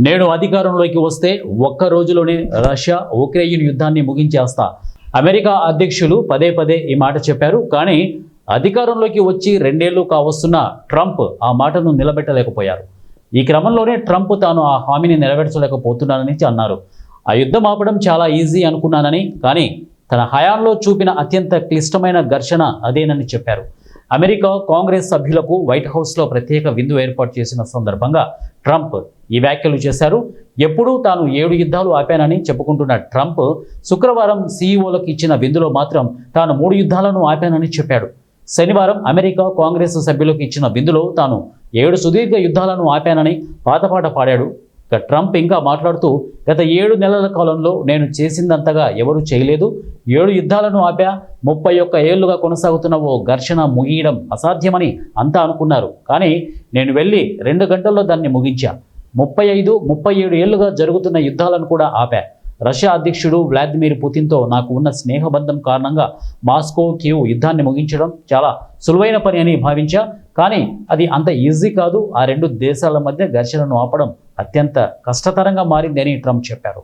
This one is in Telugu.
నేను అధికారంలోకి వస్తే ఒక్క రోజులోనే రష్యా ఉక్రెయిన్ యుద్ధాన్ని ముగించేస్తా. అమెరికా అధ్యక్షులు పదే పదే ఈ మాట చెప్పారు. కానీ అధికారంలోకి వచ్చి 2 ఏళ్లు కావస్తున్న ట్రంప్ ఆ మాటను నిలబెట్టలేకపోయారు. ఈ క్రమంలోనే ట్రంప్ తాను ఆ హామీని నెరవేర్చలేకపోతున్నానని అన్నారు. ఆ యుద్ధం ఆపడం చాలా ఈజీ అనుకున్నానని, కానీ తన హయాంలో చూపిన అత్యంత క్లిష్టమైన ఘర్షణ అదేనని చెప్పారు. అమెరికా కాంగ్రెస్ సభ్యులకు వైట్ హౌస్లో ప్రత్యేక విందు ఏర్పాటు చేసిన సందర్భంగా ట్రంప్ ఈ వ్యాఖ్యలు చేశారు. ఎప్పుడూ తాను 7 యుద్ధాలు ఆపానని చెప్పుకుంటున్న ట్రంప్ శుక్రవారం సీఈఓలకు ఇచ్చిన విందులో మాత్రం తాను 3 యుద్ధాలను ఆపానని చెప్పాడు. శనివారం అమెరికా కాంగ్రెస్ సభ్యులకు ఇచ్చిన విందులో తాను 7 సుదీర్ఘ యుద్ధాలను ఆపానని పాతపాట పాడాడు. ట్రంప్ ఇంకా మాట్లాడుతూ, గత 7 నెలల కాలంలో నేను చేసిందంతగా ఎవరూ చేయలేదు. 7 యుద్ధాలను ఆపా. 31 ఏళ్లుగా కొనసాగుతున్న ఓ ఘర్షణ ముగియడం అసాధ్యమని అంతా అనుకున్నారు. కానీ నేను వెళ్ళి 2 గంటల్లో దాన్ని ముగించా. 35, 37 ఏళ్లుగా జరుగుతున్న యుద్ధాలను కూడా ఆపా. రష్యా అధ్యక్షుడు వ్లాదిమిర్ పుతిన్తో నాకు ఉన్న స్నేహబంధం కారణంగా మాస్కో కీవ్ యుద్ధాన్ని ముగించడం చాలా సులువైన పని అని భావించా. కానీ అది అంత ఈజీ కాదు. ఆ 2 దేశాల మధ్య ఘర్షణను ఆపడం అత్యంత కష్టతరంగా మారింది అని ట్రంప్ చెప్పారు.